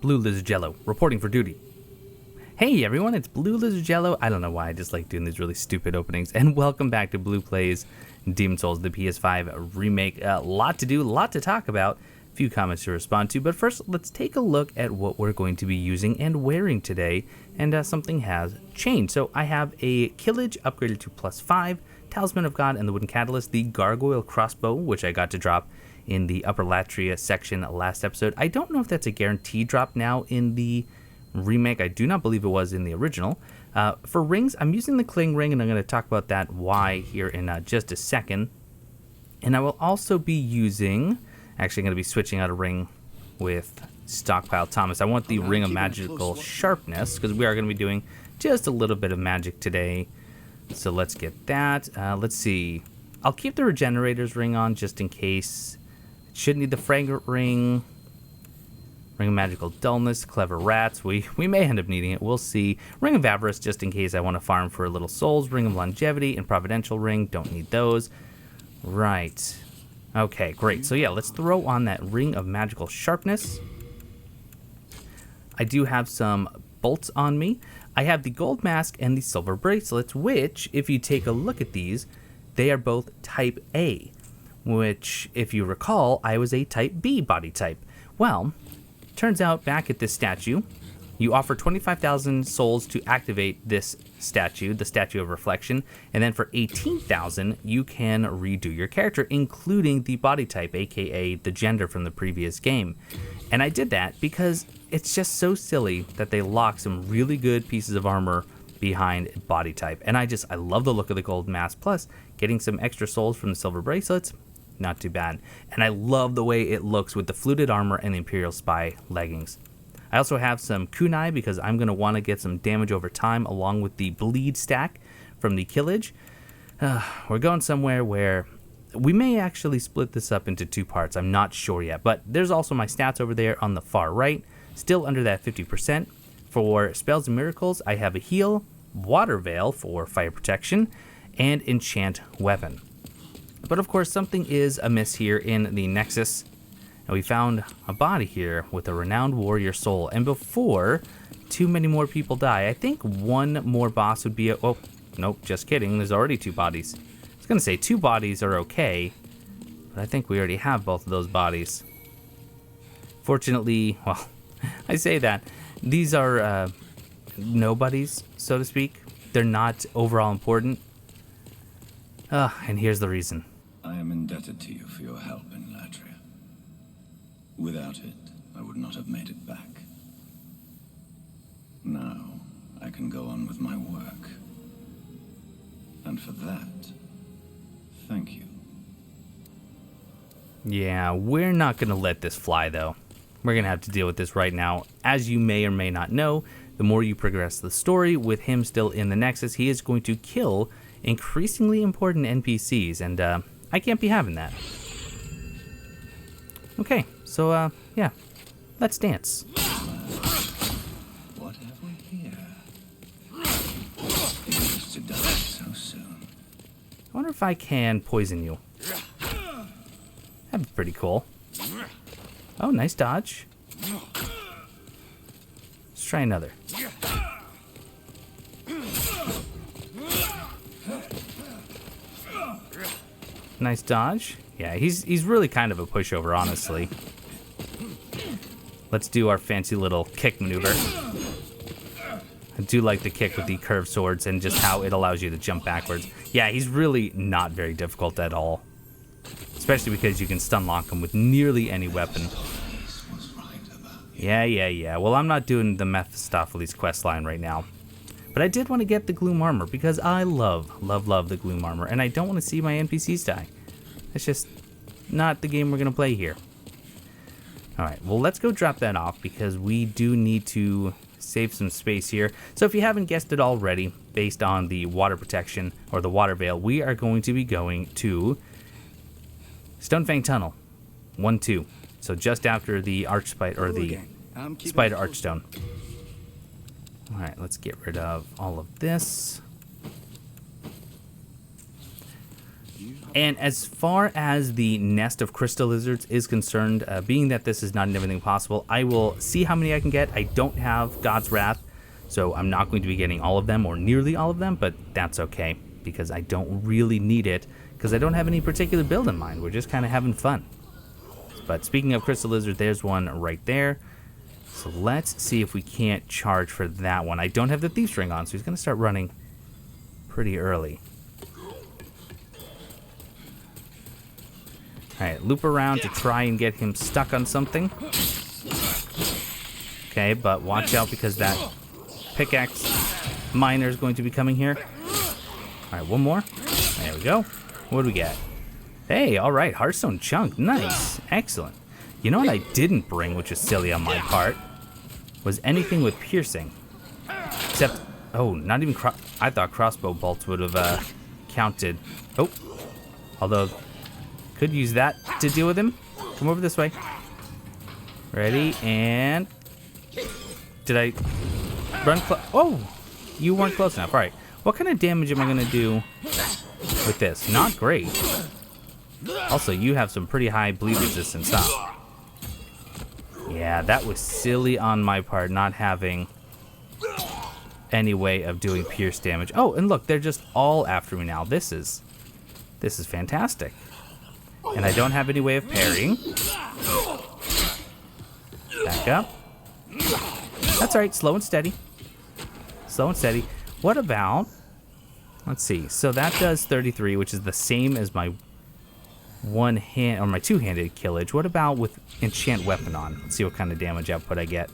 BlueLizardJello, reporting for duty. Hey everyone, it's BlueLizardJello. I don't know why I just like doing these really stupid openings. And welcome back to Blue Plays Demon Souls, the PS5 remake. A lot to do, a lot to talk about, a few comments to respond to. But first, let's take a look at what we're going to be using and wearing today. And something has changed. So I have a Killage upgraded to +5, Talisman of God and the Wooden Catalyst, the Gargoyle Crossbow, which I got to drop in the Upper Latria section last episode. I don't know if that's a guaranteed drop now in the remake. I do not believe it was in the original. For rings, I'm using the Cling Ring, and I'm going to talk about that why here in just a second. And I will also be using, actually going to be switching out a ring with Stockpile Thomas. I want the Ring of Magical Sharpness, because we are going to be doing just a little bit of magic today. So let's get that. Let's see. I'll keep the Regenerator's Ring on just in case. Should need the Fragrant Ring. Ring of Magical Dullness, Clever Rats. We may end up needing it. We'll see. Ring of Avarice, just in case I want to farm for a little souls. Ring of Longevity and Providential Ring. Don't need those. Right. Okay, great. So yeah, let's throw on that Ring of Magical Sharpness. I do have some bolts on me. I have the Gold Mask and the Silver Bracelets, which, if you take a look at these, they are both Type A. Which, if you recall, I was a Type B body type. Well, turns out back at this statue, you offer 25,000 souls to activate this statue, the Statue of Reflection, and then for 18,000, you can redo your character, including the body type, aka the gender from the previous game. And I did that because it's just so silly that they lock some really good pieces of armor behind body type. And I love the look of the gold mask, plus getting some extra souls from the silver bracelets. Not too bad. And I love the way it looks with the fluted armor and the Imperial Spy leggings. I also have some kunai because I'm going to want to get some damage over time along with the bleed stack from the Killage. We're going somewhere where we may actually split this up into two parts. I'm not sure yet. But there's also my stats over there on the far right. Still under that 50%. For Spells and Miracles, I have a Heal, Water Veil for fire protection, and Enchant Weapon. But of course, something is amiss here in the Nexus. And we found a body here with a renowned warrior soul. And before too many more people die, I think one more boss would be oh, nope, just kidding. There's already two bodies. I was going to say two bodies are okay, but I think we already have both of those bodies. Fortunately, well, I say that. These are nobodies, so to speak. They're not overall important. And here's the reason. I am indebted to you for your help in Latria. Without it, I would not have made it back. Now, I can go on with my work. And for that, thank you. Yeah, we're not going to let this fly, though. We're going to have to deal with this right now. As you may or may not know, the more you progress the story, with him still in the Nexus, he is going to kill increasingly important NPCs, and I can't be having that. Okay, so yeah, let's dance. What have we here? He used to die so soon. I wonder if I can poison you. That'd be pretty cool. Oh, nice dodge. Let's try another. Nice dodge. Yeah, he's really kind of a pushover, honestly. Let's do our fancy little kick maneuver. I do like the kick with the curved swords and just how it allows you to jump backwards. Yeah, he's really not very difficult at all. Especially because you can stun lock him with nearly any weapon. Yeah. Well, I'm not doing the Mephistopheles quest line right now. But I did want to get the Gloom Armor because I love the Gloom Armor. And I don't want to see my NPCs die. It's just not the game we're going to play here. Alright, well, let's go drop that off because we do need to save some space here. So if you haven't guessed it already, based on the water protection or the water veil, we are going to be going to Stonefang Tunnel 1-2. So just after the Archspite or the Spider Archstone. Alright, let's get rid of all of this. And as far as the nest of crystal lizards is concerned, being that this is not in everything possible, I will see how many I can get. I don't have God's Wrath, so I'm not going to be getting all of them or nearly all of them, but that's okay because I don't really need it because I don't have any particular build in mind. We're just kind of having fun. But speaking of crystal lizard, there's one right there. So let's see if we can't charge for that one. I don't have the Thief's Ring on, so he's going to start running pretty early. Alright, loop around to try and get him stuck on something. Okay, but watch out because that pickaxe miner is going to be coming here. Alright, one more. There we go. What do we get? Hey, alright, Hearthstone chunk. Nice. Excellent. You know what I didn't bring, which is silly on my part, was anything with piercing. Except, oh, not even I thought crossbow bolts would have counted. Oh, although could use that to deal with him. Come over this way. Ready, and did I run close? Oh, you weren't close enough. All right, what kind of damage am I gonna do with this? Not great. Also, you have some pretty high bleed resistance, huh? Yeah, that was silly on my part, not having any way of doing pierce damage. Oh, and look, they're just all after me now. This is fantastic. And I don't have any way of parrying. Back up. That's all right, slow and steady. Slow and steady. What about, let's see, so that does 33, which is the same as my one hand, or my two-handed killage. What about with enchant weapon on? Let's see what kind of damage output I get.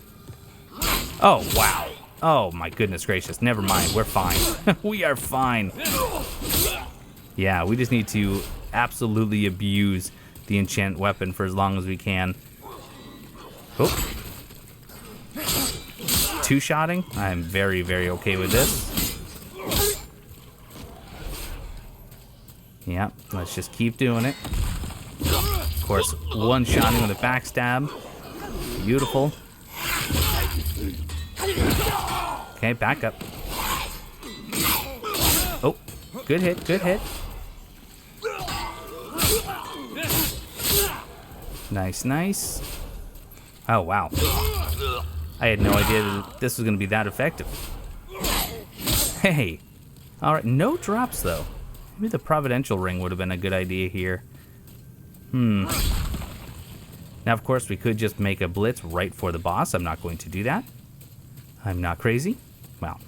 Oh, wow. Oh, my goodness gracious. Never mind, we're fine. We are fine. Yeah, we just need to absolutely abuse the enchant weapon for as long as we can. Oh. Two-shotting. I'm very, very okay with this. Yeah, let's just keep doing it. Of course, one-shotting with a backstab. Beautiful. Okay, back up. Oh, good hit, good hit. Nice, nice. Oh, wow. I had no idea that this was going to be that effective. Hey. Alright, no drops, though. Maybe the Providential Ring would have been a good idea here. Now, of course, we could just make a blitz right for the boss. I'm not going to do that. I'm not crazy. Well,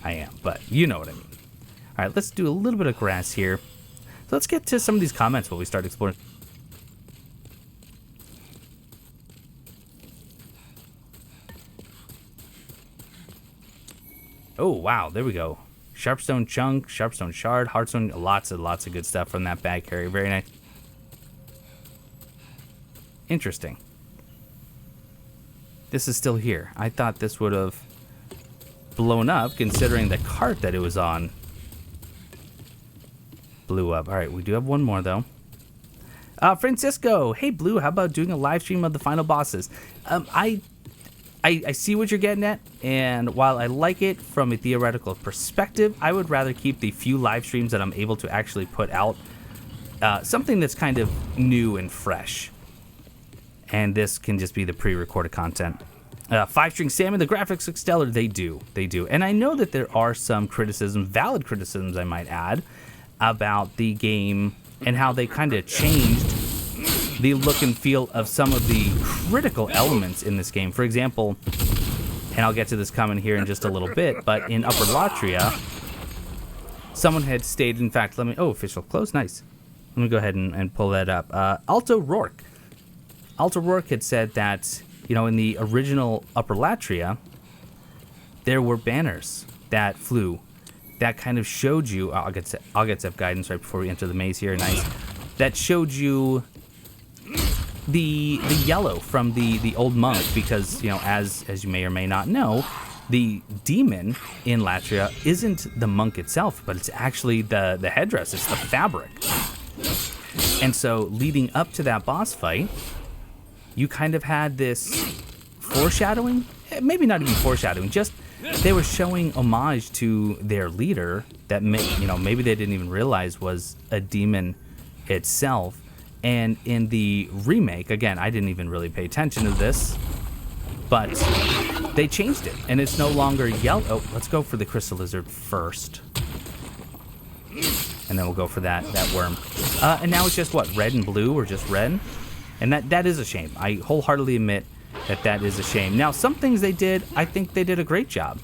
I am, but you know what I mean. Alright, let's do a little bit of grass here. So let's get to some of these comments while we start exploring. Oh, wow, there we go. Sharpstone chunk, Sharpstone shard, Heartstone, lots of good stuff from that bag carry. Very nice. Interesting. This is still here. I thought this would have blown up considering the cart that it was on blew up. All right, we do have one more though. Francisco, hey Blue, how about doing a live stream of the final bosses? I see what you're getting at, and while I like it from a theoretical perspective, I would rather keep the few live streams that I'm able to actually put out something that's kind of new and fresh. And this can just be the pre-recorded content. 5-String Salmon, the graphics look stellar. They do. And I know that there are some criticisms, valid criticisms I might add, about the game and how they kind of changed the look and feel of some of the critical elements in this game. For example, and I'll get to this comment here in just a little bit, but in Upper Latria, someone had stated, in fact, official close, nice. Let me go ahead and pull that up. Alto Rourke had said that, in the original Upper Latria, there were banners that flew that kind of showed you, I'll get Zep guidance right before we enter the maze here, nice, that showed you the yellow from the old monk, because as you may or may not know, the demon in Latria isn't the monk itself, but it's actually the headdress, it's the fabric. And so leading up to that boss fight, you kind of had this foreshadowing, maybe not even foreshadowing, just they were showing homage to their leader that maybe they didn't even realize was a demon itself. And in the remake, again, I didn't even really pay attention to this, but they changed it, and it's no longer yellow. Oh, let's go for the crystal lizard first, and then we'll go for that worm. And now it's just what, red and blue, or just red? And that is a shame. I wholeheartedly admit that is a shame. Now, some things they did, I think they did a great job,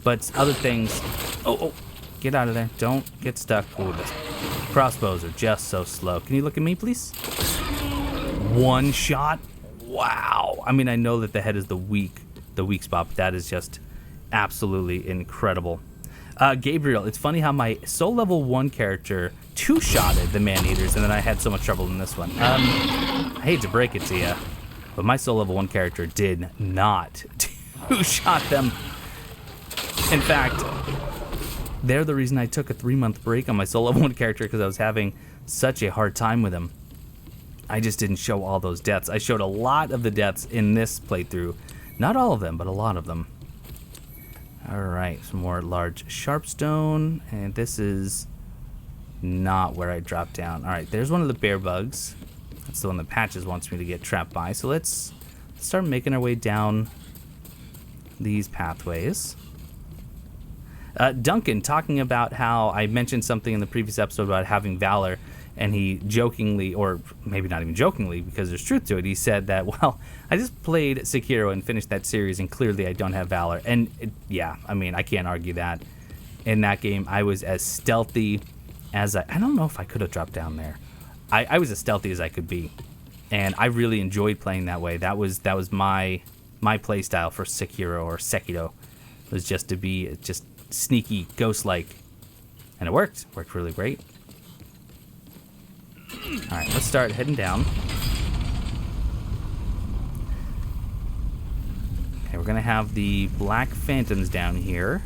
but other things, oh, get out of there! Don't get stuck. Oh, the crossbows are just so slow. Can you look at me, please? One shot. Wow. I mean, I know that the head is the weak spot, but that is just absolutely incredible. Gabriel, it's funny how my soul level 1 character two-shotted the man-eaters, and then I had so much trouble in this one. I hate to break it to you, but my soul level 1 character did not two-shot them. In fact, they're the reason I took a 3-month break on my soul level 1 character, because I was having such a hard time with him. I just didn't show all those deaths. I showed a lot of the deaths in this playthrough. Not all of them, but a lot of them. Alright, some more large sharpstone. And this is not where I dropped down. Alright, there's one of the bear bugs. That's the one that Patches wants me to get trapped by. So let's start making our way down these pathways. Duncan talking about how I mentioned something in the previous episode about having valor, and he jokingly, or maybe not even jokingly because there's truth to it, he said that, well, I just played Sekiro and finished that series, and clearly I don't have valor. And yeah, I mean, I can't argue that. In that game, I was as stealthy as I don't know if I could have dropped down there. I was as stealthy as I could be, and I really enjoyed playing that way. That was my play style for Sekiro, or Sekiro, was just to be just sneaky, ghost-like, and it worked really great. All right, let's start heading down. Okay, we're gonna have the black phantoms down here,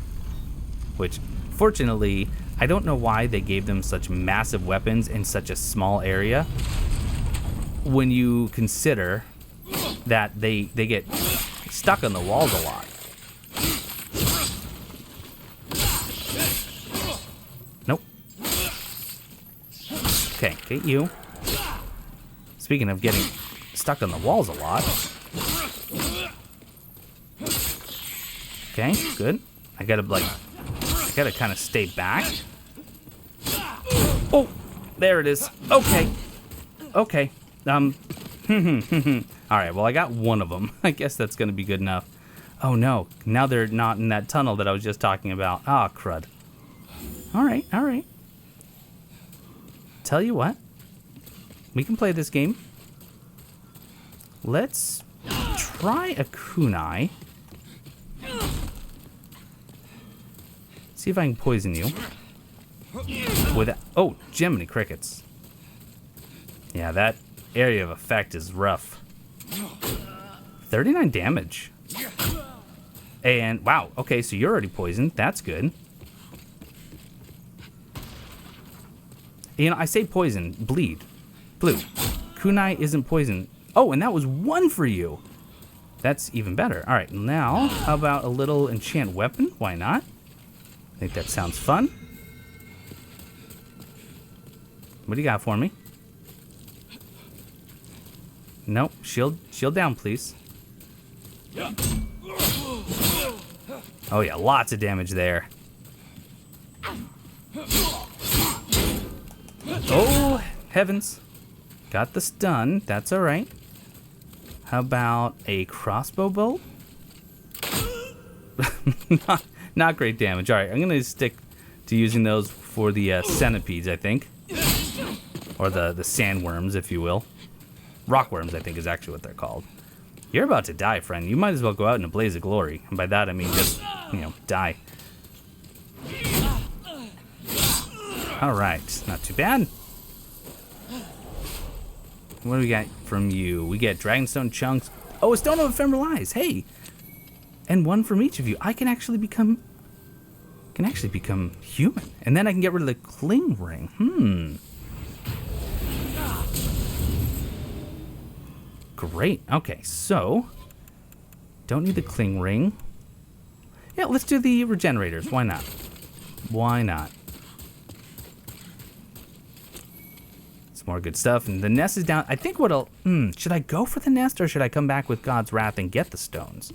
which fortunately I don't know why they gave them such massive weapons in such a small area, when you consider that they get stuck on the walls a lot. Nope. Okay, get you. Speaking of getting stuck on the walls a lot. Okay, good. I gotta kind of stay back. Oh, there it is. Okay. All right, well, I got one of them. I guess that's gonna be good enough. Oh no, now they're not in that tunnel that I was just talking about. Ah, crud. All right. Tell you what, we can play this game. Let's try a kunai. See if I can poison you. Oh, Jiminy Crickets. Yeah, that area of effect is rough. 39 damage. And, wow, okay, so you're already poisoned. That's good. You know, I say poison, bleed. Blue. Kunai isn't poison. Oh, and that was 1 for you. That's even better. All right, now, how about a little enchant weapon? Why not? I think that sounds fun. What do you got for me? Nope. Shield down, please. Oh yeah, lots of damage there. Oh, heavens. Got the stun. That's all right. How about a crossbow bolt? Not great damage. All right, I'm going to stick to using those for the centipedes, I think. Or the sandworms, if you will. Rockworms, I think, is actually what they're called. You're about to die, friend. You might as well go out in a blaze of glory. And by that, I mean just, die. All right, not too bad. What do we got from you? We get dragonstone chunks. Oh, a stone of ephemeral eyes. Hey, and 1 from each of you. I can actually become human, and then I can get rid of the cling ring. Great. Okay, so don't need the cling ring. Yeah, let's do the regenerators. Why not? Why not? Some more good stuff. And the nest is down. I think what'll... should I go for the nest or should I come back with God's Wrath and get the stones?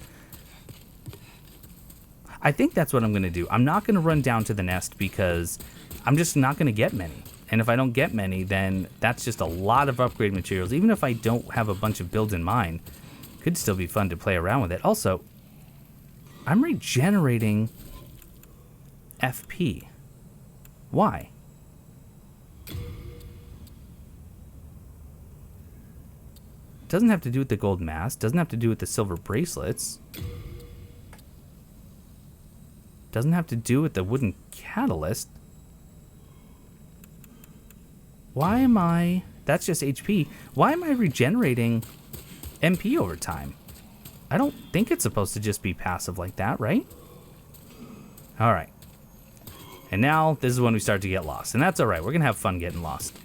I think that's what I'm going to do. I'm not going to run down to the nest because I'm just not going to get many. And if I don't get many, then that's just a lot of upgrade materials. Even if I don't have a bunch of builds in mind, could still be fun to play around with it. Also, I'm regenerating FP. Why? Doesn't have to do with the gold mask. Doesn't have to do with the silver bracelets. Doesn't have to do with the wooden catalyst. Why am I... That's just HP. Why am I regenerating MP over time? I don't think it's supposed to just be passive like that, right? Alright. And now, this is when we start to get lost. And that's alright. We're going to have fun getting lost.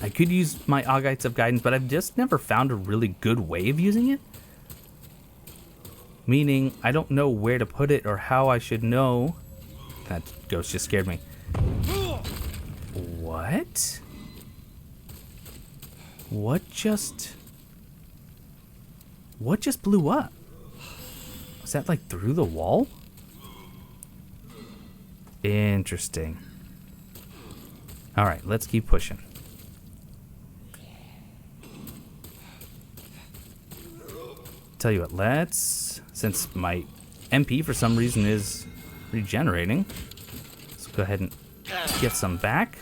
I could use my Augites of Guidance, but I've just never found a really good way of using it. Meaning, I don't know where to put it or how I should know. That ghost just scared me. What? What just blew up? Was that like through the wall? Interesting. Alright, let's keep pushing. Tell you what, let's... Since my MP for some reason is regenerating, let's go ahead and get some back.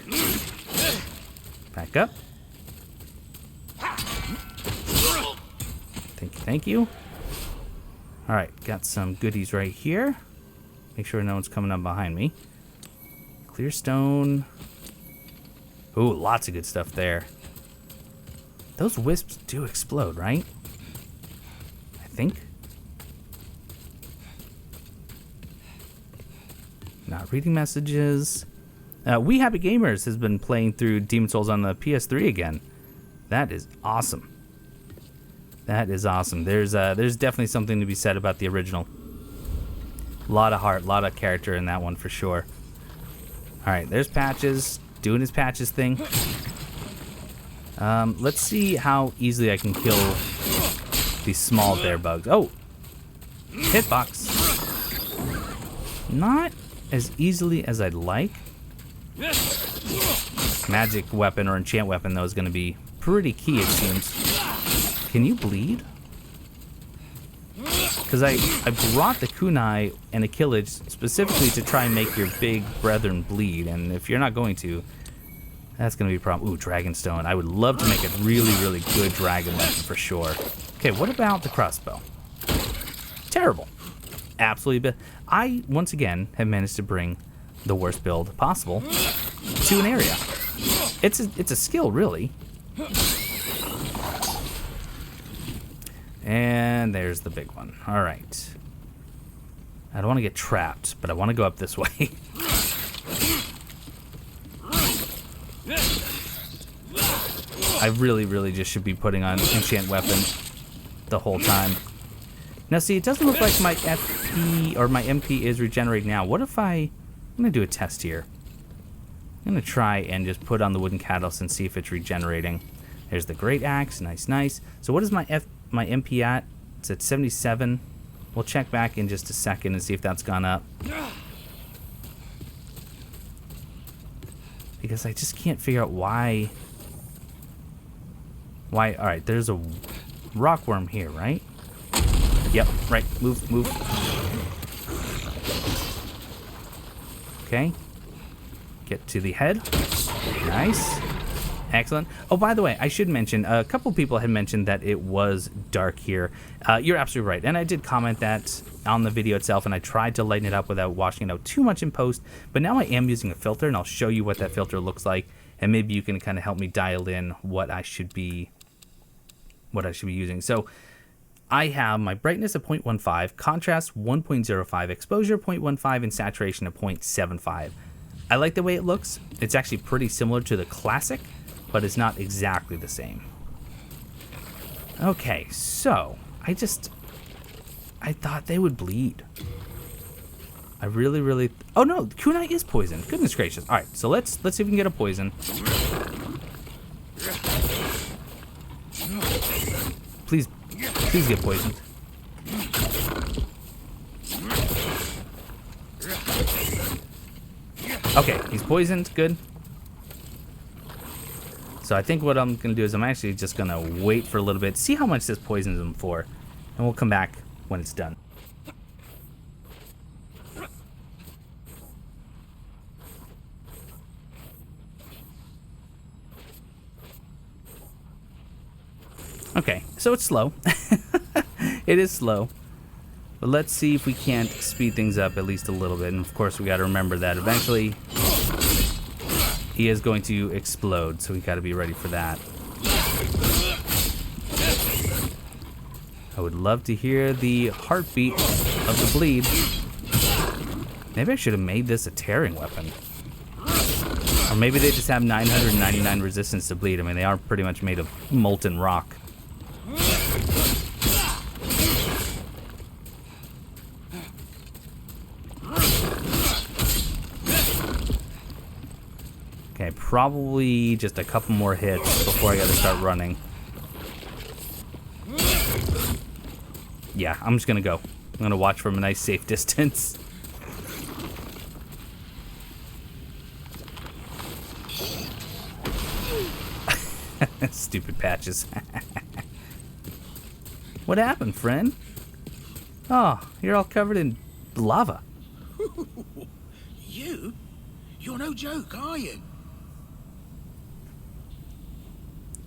Back up. Thank you, thank you. Alright, got some goodies right here. Make sure no one's coming up behind me. Clear stone. Ooh, lots of good stuff there. Those wisps do explode, right? I think. Not reading messages. We Happy Gamers has been playing through Demon Souls on the PS3 again. That is awesome. That is awesome. There's definitely something to be said about the original. A lot of heart, a lot of character in that one for sure. Alright, there's Patches, doing his Patches thing. Let's see how easily I can kill these small bear bugs. Oh! Hitbox. Not as easily as I'd like. Magic weapon or enchant weapon, though, is going to be pretty key, it seems. Can you bleed? Because I brought the kunai and a killage specifically to try and make your big brethren bleed, and if you're not going to, that's going to be a problem. Ooh, Dragonstone. I would love to make a really, really good dragon weapon for sure. Okay, what about the crossbow? Terrible. Absolutely. I, once again, have managed to bring the worst build possible to an area. It's a skill, really. And there's the big one. All right. I don't want to get trapped, but I want to go up this way. I really, really just should be putting on enchant weapon the whole time. Now, see, it doesn't look like my FP or my MP is regenerating now. What if I'm going to do a test here. I'm going to try and just put on the wooden catalyst and see if it's regenerating. There's the great axe. Nice, nice. So what is my MP at? It's at 77. We'll check back in just a second and see if that's gone up. Because I just can't figure out why. All right, there's a rockworm here, right? Yep, right. Move, move. Okay. Get to the head. Nice. Excellent. Oh, by the way, I should mention, a couple people had mentioned that it was dark here. You're absolutely right. And I did comment that on the video itself, and I tried to lighten it up without washing it out too much in post. But now I am using a filter, and I'll show you what that filter looks like. And maybe you can kind of help me dial in what I should be using. So I have my brightness at 0.15, contrast 1.05, exposure 0.15, and saturation at 0.75. I like the way it looks. It's actually pretty similar to the classic, but it's not exactly the same. Okay, so I thought they would bleed. I really... Oh, no. Kunai is poisoned. Goodness gracious. All right, so let's see if we can get a poison. Please get poisoned. Okay, he's poisoned. Good. So I think what I'm going to do is I'm actually just going to wait for a little bit, see how much this poisons him for, and we'll come back when it's done. Okay, so it's slow. It is slow. But let's see if we can't speed things up at least a little bit. And of course, we got to remember that eventually he is going to explode, so we got to be ready for that. I would love to hear the heartbeat of the bleed. Maybe I should have made this a tearing weapon. Or maybe they just have 999 resistance to bleed. I mean, they are pretty much made of molten rock. Okay, probably just a couple more hits before I gotta start running. Yeah, I'm just gonna go. I'm gonna watch from a nice safe distance. Stupid patches. What happened, friend? Oh, you're all covered in lava. You're no joke, are you?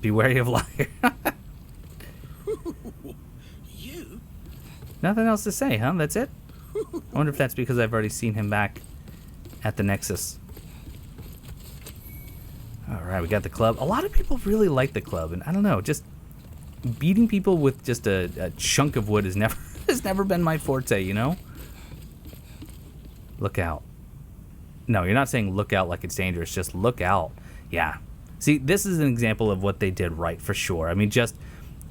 Be wary of liar. You? Nothing else to say, huh? That's it? I wonder if that's because I've already seen him back at the Nexus. Alright, we got the club. A lot of people really like the club, and I don't know, just beating people with just a chunk of wood has never been my forte, you know? Look out. No, you're not saying look out like it's dangerous, just look out. Yeah. See, this is an example of what they did right, for sure. I mean, just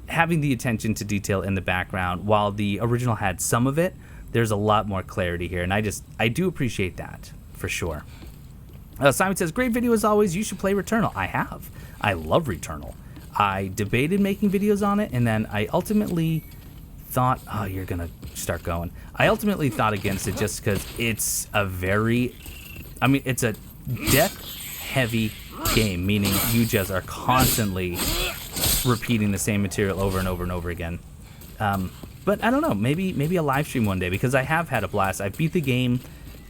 having the attention to detail in the background, while the original had some of it, there's a lot more clarity here, and I do appreciate that, for sure. Simon says, great video as always, you should play Returnal. I have. I love Returnal. I debated making videos on it, and then I ultimately thought, oh, you're going to start going. I ultimately thought against it just because it's a very, I mean, it's a death-heavy game, meaning you just are constantly repeating the same material over and over and over again. But I don't know, maybe a live stream one day, because I have had a blast. I beat the game.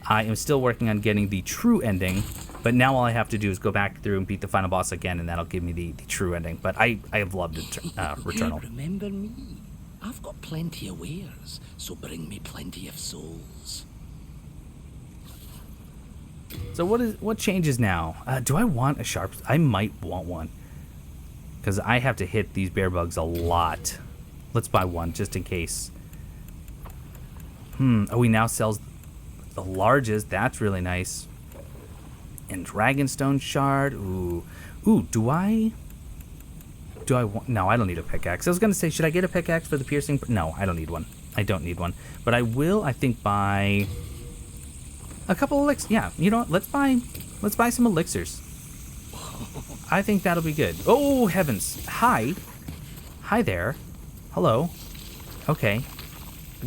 I am still working on getting the true ending, but now all I have to do is go back through and beat the final boss again, and that'll give me the true ending. But I have loved it, Returnal. You remember me? I've got plenty of wares, so bring me plenty of souls. So what changes now? Do I want a sharp? I might want one, because I have to hit these bear bugs a lot. Let's buy one just in case. Oh, he now sells the largest. That's really nice. And Dragonstone Shard. Ooh. Do I want... No, I don't need a pickaxe. I was going to say, should I get a pickaxe for the piercing? No, I don't need one. I don't need one. But I will, I think, buy a couple of elixirs. Yeah, you know what? Let's buy some elixirs. I think that'll be good. Oh, heavens. Hi there. Hello. Okay.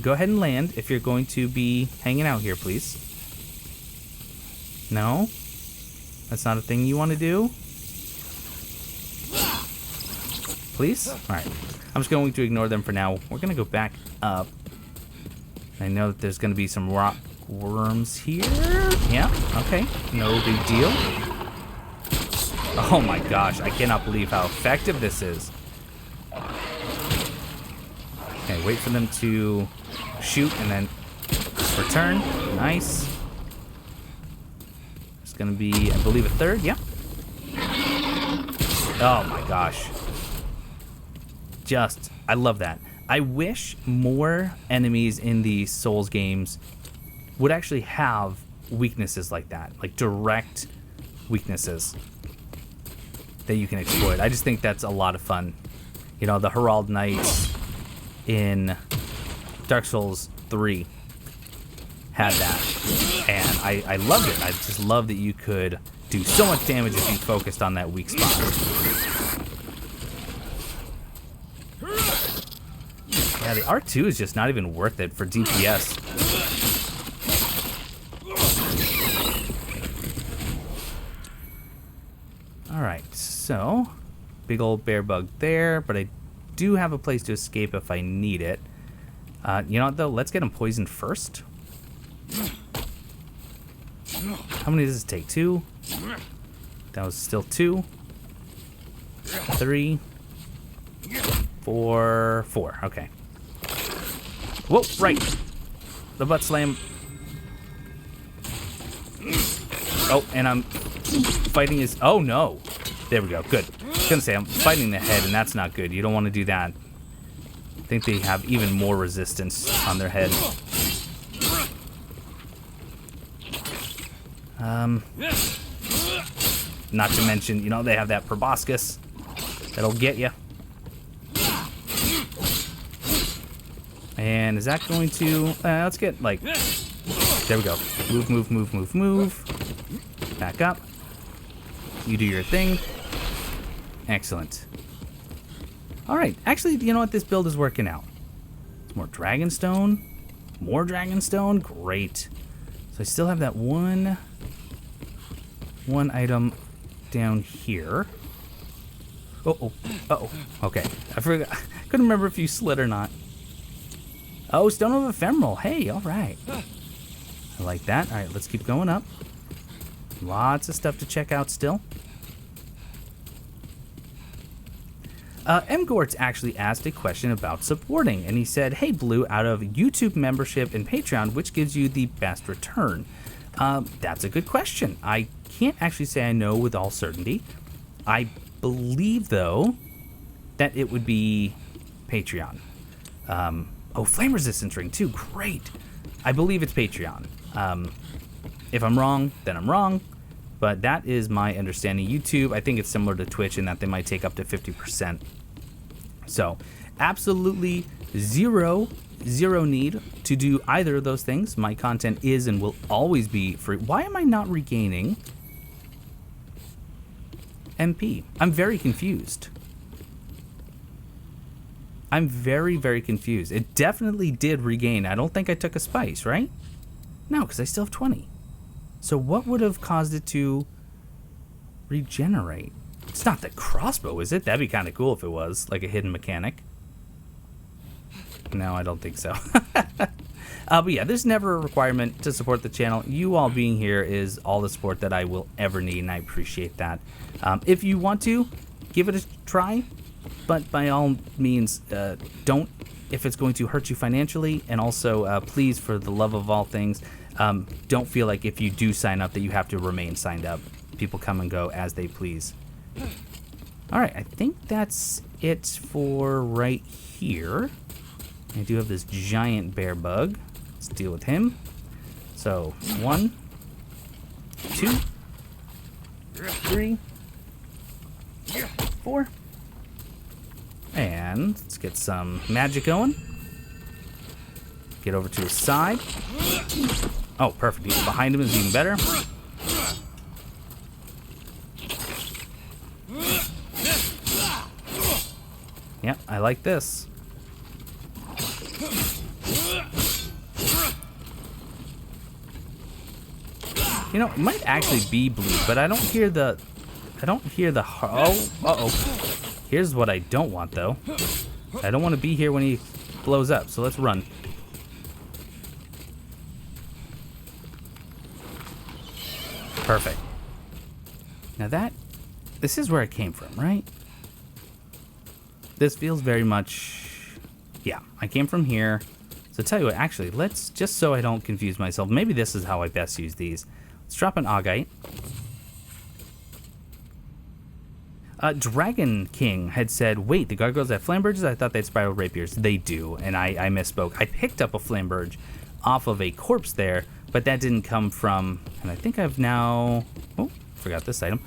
Go ahead and land if you're going to be hanging out here, please. No? That's not a thing you want to do? Please? Alright. I'm just going to ignore them for now. We're going to go back up. I know that there's going to be some rock worms here. Yeah, okay. No big deal. Oh my gosh, I cannot believe how effective this is. Okay, wait for them to shoot and then return. Nice. It's gonna be, I believe, a third. Yeah. Oh my gosh. I love that. I wish more enemies in the Souls games would actually have weaknesses like that, like direct weaknesses that you can exploit. I just think that's a lot of fun. You know, the Herald Knights in Dark Souls 3 had that, and I loved it. I just love that you could do so much damage if you focused on that weak spot. Yeah, the R2 is just not even worth it for DPS. Alright, so big old bear bug there, but I do have a place to escape if I need it. You know what, though? Let's get him poisoned first. How many does this take? 2? That was still 2. 3. 4. 4. Okay. Whoa, right. The butt slam. Oh, and I'm fighting his... Oh, no. There we go. Good. I was going to say, I'm fighting the head, and that's not good. You don't want to do that. I think they have even more resistance on their head. Not to mention, you know, they have that proboscis that'll get you. And is that going to... let's get, like... There we go. Move, move, move, move, move. Back up. You do your thing. Excellent. Alright, actually, you know what? This build is working out. It's more Dragonstone. More Dragonstone. Great. So I still have that one item down here. Uh-oh. Uh-oh. Okay. I forgot. Couldn't remember if you slid or not. Oh, Stone of Ephemeral. Hey, alright. I like that. Alright, let's keep going up. Lots of stuff to check out still. M. Gortz actually asked a question about supporting, and he said, hey, Blue, out of YouTube membership and Patreon, which gives you the best return? That's a good question. I can't actually say I know with all certainty. I believe, though, that it would be Patreon. Oh, flame resistance ring, too. Great. I believe it's Patreon. If I'm wrong, then I'm wrong. But that is my understanding. YouTube, I think it's similar to Twitch in that they might take up to 50%. So, absolutely zero need to do either of those things. My content is and will always be free. Why am I not regaining MP? I'm very confused. I'm very, very confused. It definitely did regain. I don't think I took a spice, right? No, because I still have 20. So what would have caused it to regenerate? It's not the crossbow, is it? That'd be kind of cool if it was, like a hidden mechanic. No, I don't think so. But yeah, there's never a requirement to support the channel. You all being here is all the support that I will ever need, and I appreciate that. If you want to, give it a try. But by all means, don't if it's going to hurt you financially. And also, please, for the love of all things, don't feel like if you do sign up that you have to remain signed up. People come and go as they please. All right, I think that's it for right here. I do have this giant bear bug. Let's deal with him. So, 1, 2, 3, 4. And let's get some magic going. Get over to his side. Oh, perfect. Behind him is even better. Yep, I like this. You know, it might actually be blue, but I don't hear the... Oh, uh-oh. Here's what I don't want, though. I don't want to be here when he blows up, so let's run. Perfect. Now this is where I came from, right? This feels very much... Yeah, I came from here. So tell you what, actually, let's, just so I don't confuse myself, maybe this is how I best use these. Let's drop an Augite. Dragon King had said, wait, the gargoyles have flamberges? I thought they had spiral rapiers. They do, and I misspoke. I picked up a flamberge off of a corpse there, but that didn't come from... And I think I've now... Oh, forgot this item.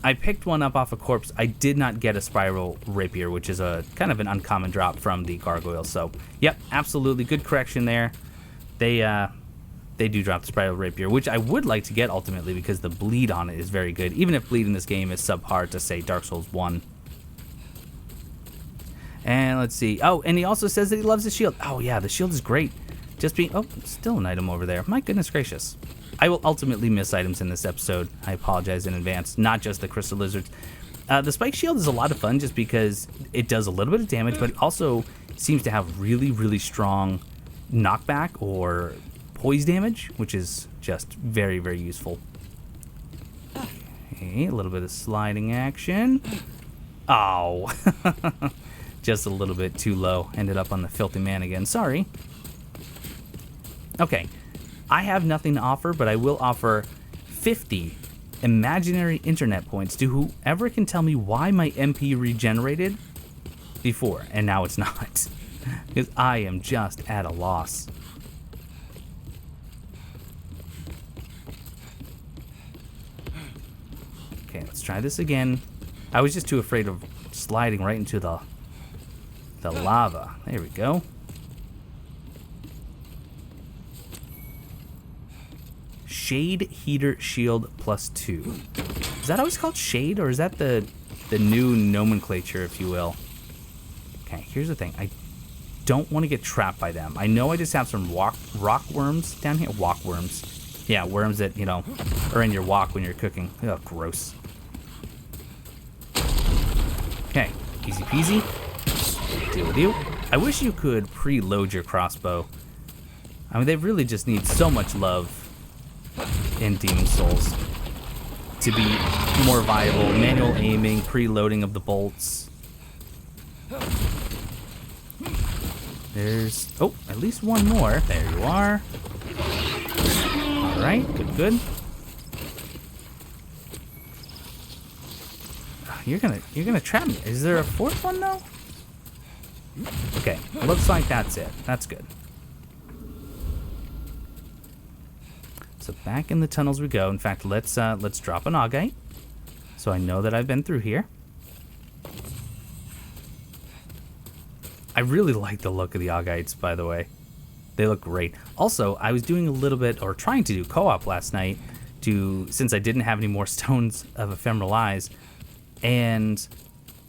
I picked one up off a corpse. I did not get a spiral rapier, which is a kind of an uncommon drop from the gargoyle. So, yep, absolutely. Good correction there. they do drop the Spiral Rapier, which I would like to get ultimately because the bleed on it is very good, even if bleed in this game is subpar to, say, Dark Souls 1. And let's see. Oh, and he also says that he loves the shield. Oh, yeah, the shield is great. Just being... Oh, still an item over there. My goodness gracious. I will ultimately miss items in this episode. I apologize in advance. Not just the Crystal Lizards. The Spike Shield is a lot of fun just because it does a little bit of damage, but it also seems to have really, really strong knockback or poise damage, which is just very, very useful. Okay, a little bit of sliding action. Oh, just a little bit too low. Ended up on the Filthy Man again. Sorry. Okay, I have nothing to offer, but I will offer 50 imaginary internet points to whoever can tell me why my MP regenerated before, and now it's not. Because I am just at a loss. Okay, let's try this again. I was just too afraid of sliding right into the lava. There we go. Shade Heater Shield +2. Is that always called Shade, or is that the new nomenclature, if you will? Okay, here's the thing. I don't want to get trapped by them. I know I just have some rock worms down here. Walk worms. Yeah, worms that, you know, are in your wok when you're cooking. Ugh, gross. Okay, easy peasy. Deal with you. I wish you could preload your crossbow. I mean, they really just need so much love in Demon Souls to be more viable. Manual aiming, preloading of the bolts. There's, oh, at least one more. There you are. All right, good. You're gonna trap me. Is there a fourth one though? Okay, looks like that's it. That's good. So back in the tunnels we go. In fact, let's drop an Augite, so I know that I've been through here. I really like the look of the Augites, by the way. They look great. Also, I was doing a little bit, or trying to do co-op last night, since I didn't have any more Stones of Ephemeral Eyes. And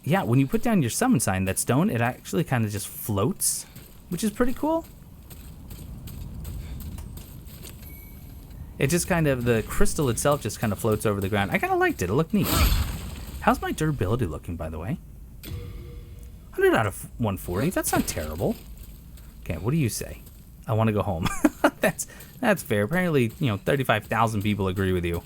yeah, when you put down your summon sign, that stone, it actually kind of just floats, which is pretty cool. It just kind of, the crystal itself just kind of floats over the ground. I kind of liked it. It looked neat. How's my durability looking, by the way? 100 out of 140. That's not terrible. Okay, what do you say? I want to go home. That's fair. Apparently, 35,000 people agree with you.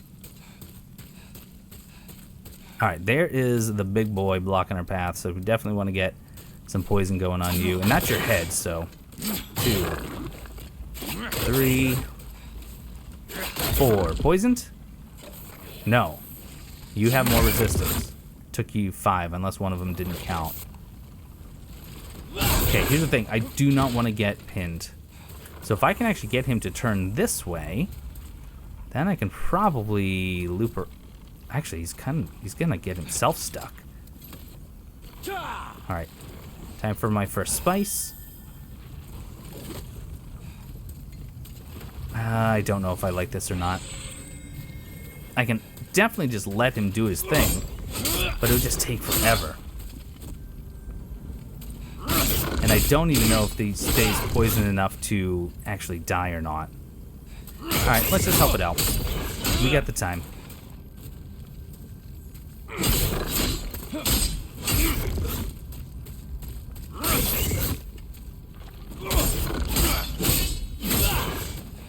All right, there is the big boy blocking our path, so we definitely want to get some poison going on you. And that's your head, so 2, 3, 4. Poisoned? No. You have more resistance. Took you 5, unless one of them didn't count. Okay, here's the thing. I do not want to get pinned. So if I can actually get him to turn this way, then I can probably loop her. Actually, he's gonna get himself stuck. Alright. Time for my first spice. I don't know if I like this or not. I can definitely just let him do his thing, but it would just take forever. And I don't even know if he stays poisoned enough to actually die or not. Alright, let's just help it out. We got the time.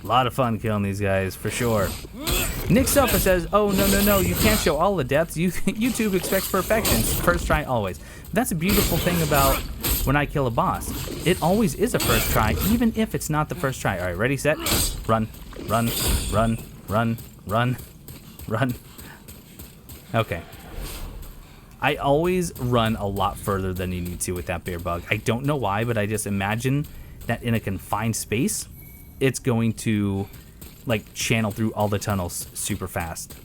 A lot of fun killing these guys, for sure. Nick Sofa says, oh, no, you can't show all the deaths. YouTube expects perfection. First try always. That's a beautiful thing about when I kill a boss. It always is a first try, even if it's not the first try. All right, ready, set, run, run, run, run, run, run. Okay. I always run a lot further than you need to with that bear bug. I don't know why, but I just imagine that in a confined space, it's going to like channel through all the tunnels super fast.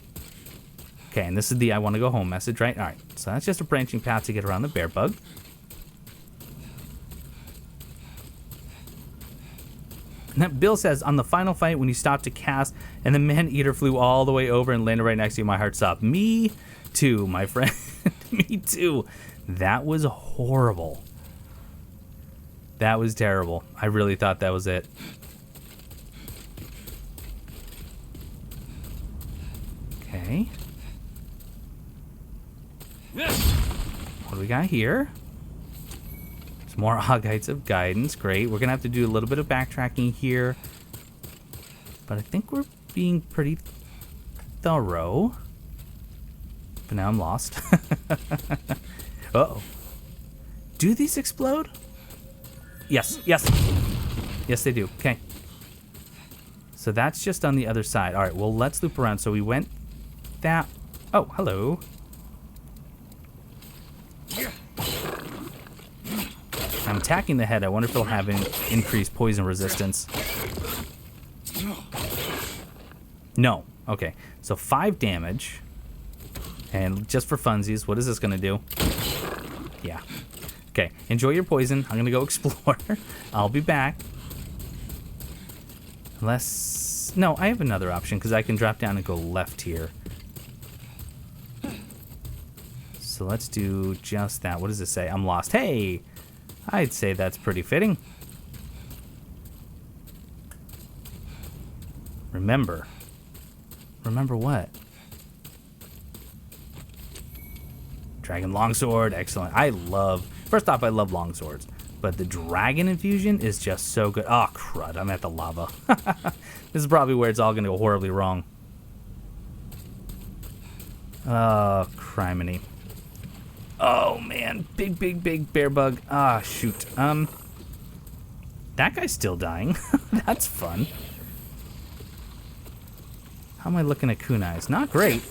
Okay, and this is the I want to go home message, right? All right, so that's just a branching path to get around the bear bug. Bill says, on the final fight, when you stopped to cast and the man-eater flew all the way over and landed right next to you, my heart stopped. Me too, my friend. Me too. That was horrible. That was terrible. I really thought that was it. Okay. What do we got here? Some more Aughites of Guidance. Great. We're going to have to do a little bit of backtracking here. But I think we're being pretty thorough. But now I'm lost. Uh-oh. Do these explode? Yes, yes. Yes, they do. Okay. So that's just on the other side. All right, well, let's loop around. So we went that... Oh, hello. I'm attacking the head. I wonder if it'll have an increased poison resistance. No. Okay. So 5 damage. And just for funsies, what is this going to do? Yeah. Okay. Enjoy your poison. I'm going to go explore. I'll be back. Unless... No, I have another option because I can drop down and go left here. So let's do just that. What does it say? I'm lost. Hey! I'd say that's pretty fitting. Remember. Remember what? Dragon Longsword. Excellent. I love... First off, I love longswords. But the dragon infusion is just so good. Oh, crud. I'm at the lava. This is probably where it's all going to go horribly wrong. Oh, criminy. Oh, man. Big, big, big bear bug. Ah, shoot. That guy's still dying. That's fun. How am I looking at kunais? Not great.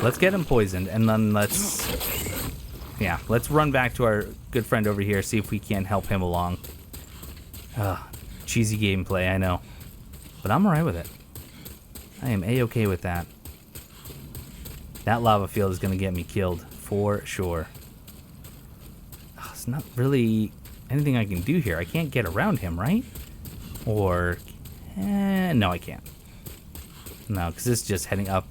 Let's get him poisoned, and then let's... Yeah, let's run back to our good friend over here, see if we can't help him along. Cheesy gameplay, I know. But I'm alright with it. I am A-okay with that. That lava field is going to get me killed, for sure. It's not really anything I can do here. I can't get around him, right? Or... no, I can't. No, because this is just heading up.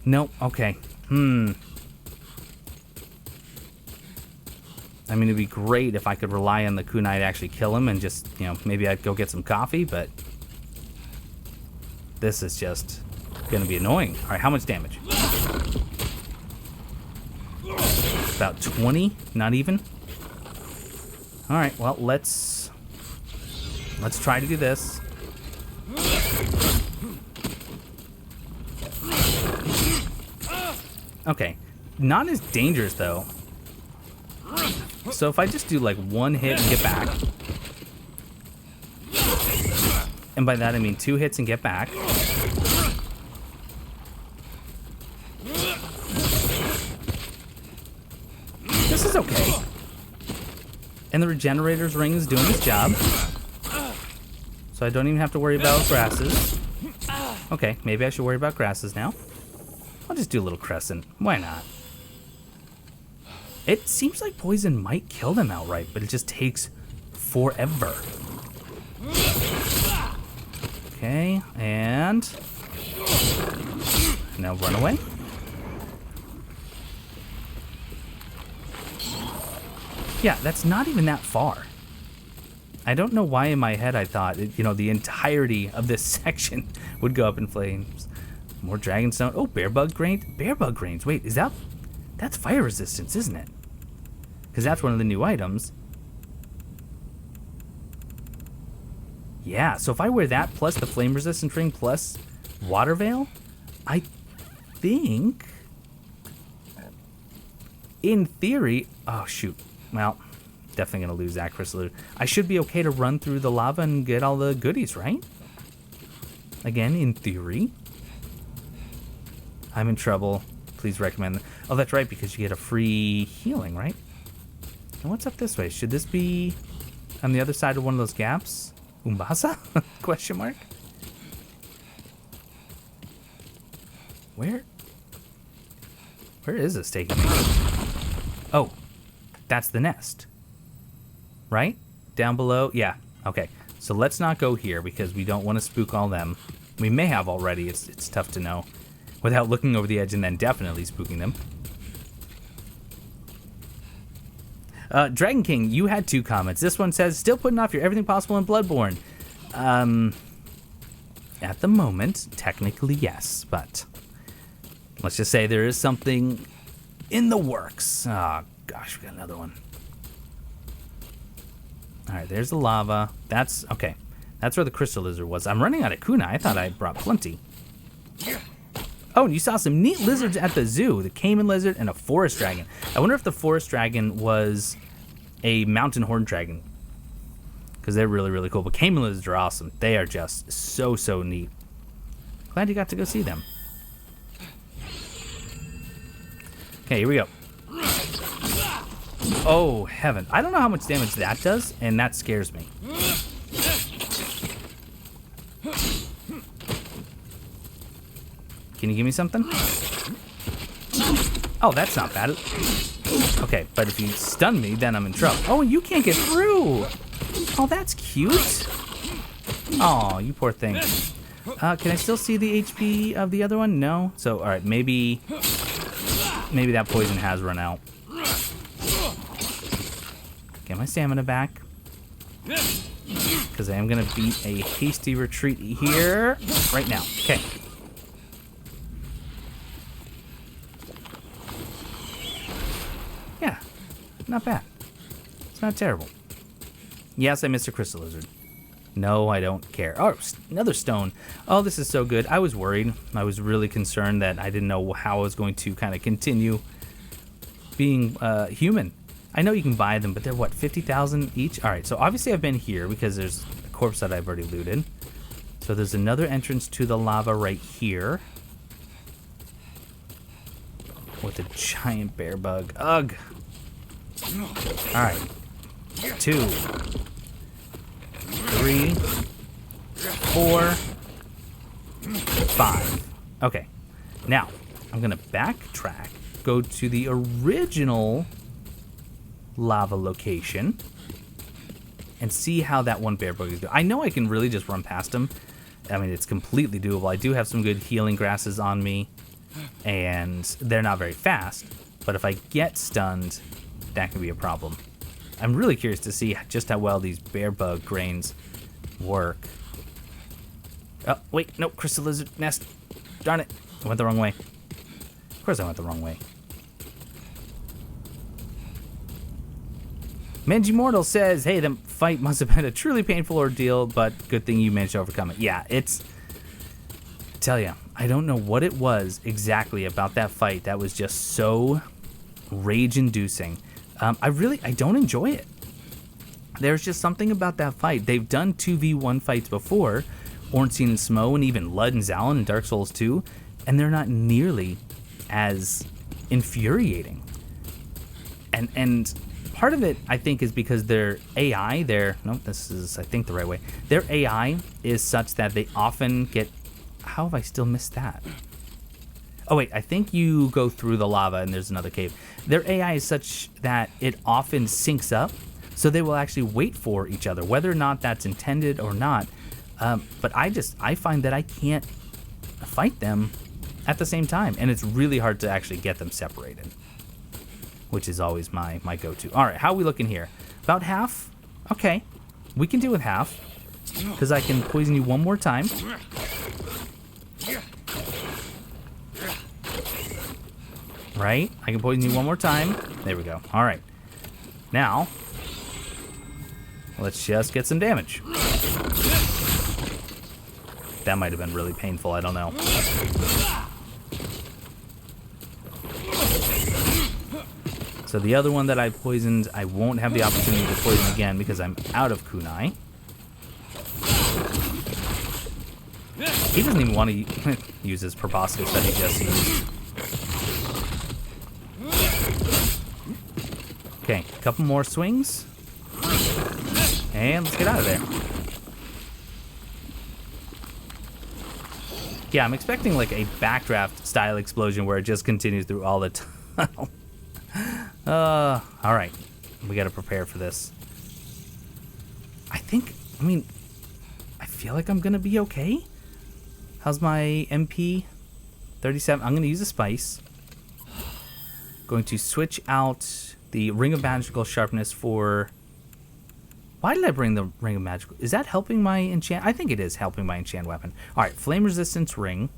Nope, okay. I mean, it'd be great if I could rely on the kunai to actually kill him and just, you know, maybe I'd go get some coffee, but... This is just gonna be annoying. Alright, how much damage? About 20? Not even? Alright, well, let's try to do this. Okay, not as dangerous though. So if I just do like 1 hit and get back, and by that I mean 2 hits and get back. This is okay. And the regenerator's ring is doing its job. So I don't even have to worry about grasses. Okay, maybe I should worry about grasses now. I'll just do a little crescent. Why not? It seems like poison might kill them outright, but it just takes forever. Okay, and... Now run away. Yeah, that's not even that far. I don't know why in my head I thought, you know, the entirety of this section would go up in flames. More dragonstone. Oh, bear bug grains. Bear bug grains. Wait, is that... That's fire resistance, isn't it? Because that's one of the new items. Yeah, so if I wear that plus the flame resistant ring plus water veil, I think... In theory... Oh, shoot. Well, definitely going to lose that crystal loot. I should be okay to run through the lava and get all the goodies, right? Again, in theory. I'm in trouble. Please recommend... Oh, that's right, because you get a free healing, right? And what's up this way? Should this be on the other side of one of those gaps? Umbasa? Question mark? Where? Where is this taking me? Oh, that's the nest. Right? Down below? Yeah. Okay. So let's not go here because we don't want to spook all them. We may have already. It's tough to know without looking over the edge and then definitely spooking them. Dragon King, you had 2 comments. This one says, still putting off your everything possible in Bloodborne. At the moment, technically yes, but let's just say there is something in the works. Oh, gosh, we got another one. All right, there's the lava. That's, okay. That's where the crystal lizard was. I'm running out of kunai. I thought I brought plenty. Oh, and you saw some neat lizards at the zoo. The caiman lizard and a forest dragon. I wonder if the forest dragon was a mountain horn dragon. Because they're really, really cool. But caiman lizards are awesome. They are just so, so neat. Glad you got to go see them. Okay, here we go. Oh, heaven. I don't know how much damage that does, and that scares me. Can you give me something? Oh, that's not bad. Okay, but if you stun me, then I'm in trouble. Oh, you can't get through. Oh, that's cute. Oh, you poor thing. Can I still see the HP of the other one? No? So, all right, maybe that poison has run out. Get my stamina back. Because I am going to beat a hasty retreat here right now. Okay. Yeah, not bad. It's not terrible. Yes, I missed a crystal lizard. No, I don't care. Oh, another stone. Oh, this is so good. I was worried. I was really concerned that I didn't know how I was going to kind of continue being human. I know you can buy them, but they're what, 50,000 each? All right, so obviously I've been here because there's a corpse that I've already looted. So there's another entrance to the lava right here. With a giant bear bug. Ugh. All right. 2, 3, 4, 5. Okay. Now, I'm going to backtrack, go to the original lava location, and see how that one bear bug is doing. I know I can really just run past him. I mean, it's completely doable. I do have some good healing grasses on me, and they're not very fast, but if I get stunned, that can be a problem. I'm really curious to see just how well these bear bug grains work. Oh, wait, no, crystal lizard nest. Darn it, I went the wrong way. Of course I went the wrong way. Menji Mortal says, hey, the fight must have been a truly painful ordeal, but good thing you managed to overcome it. Yeah, it's... I tell ya, I don't know what it was exactly about that fight that was just so rage-inducing. I don't enjoy it. There's just something about that fight. They've done 2v1 fights before, Ornstein and Smo, and even Lud and Zalin in Dark Souls 2, and they're not nearly as infuriating. And part of it, I think, is because their AI, this is, I think, the right way. Their AI is such that they often get... How have I still missed that? Oh, wait, I think you go through the lava and there's another cave. Their AI is such that it often syncs up, so they will actually wait for each other, whether or not that's intended or not. But I find that I can't fight them at the same time, and it's really hard to actually get them separated, which is always my go-to. All right, how are we looking here? About half? Okay, we can do with half, because I can poison you one more time. Right? I can poison you one more time. There we go. All right. Now, let's just get some damage. That might have been really painful. I don't know. So the other one that I poisoned, I won't have the opportunity to poison again because I'm out of kunai. He doesn't even want to use his proboscis that he just used. Okay, a couple more swings. And let's get out of there. Yeah, I'm expecting like a backdraft style explosion where it just continues through all the All right. We got to prepare for this. I feel like I'm going to be okay. How's my MP? 37. I'm going to use a spice. Going to switch out the Ring of Magical Sharpness for... Why did I bring the Ring of Magical? Is that helping my enchant? I think it is helping my enchant weapon. All right, Flame Resistance Ring.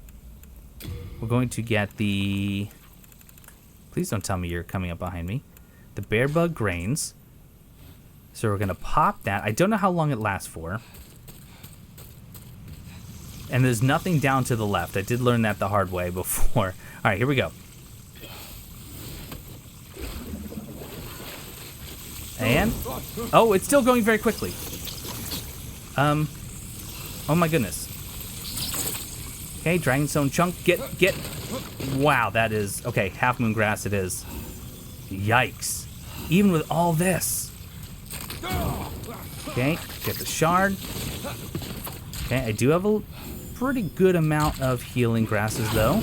We're going to get the... Please don't tell me you're coming up behind me. The Bear Bug Grains. So we're going to pop that. I don't know how long it lasts for. And there's nothing down to the left. I did learn that the hard way before. All right, here we go. And... Oh, it's still going very quickly. Oh my goodness. Okay, Dragonstone Chunk. Get... Wow, that is... Okay, Half Moon Grass it is. Yikes. Even with all this. Okay, get the shard. Okay, I do have a pretty good amount of healing grasses, though.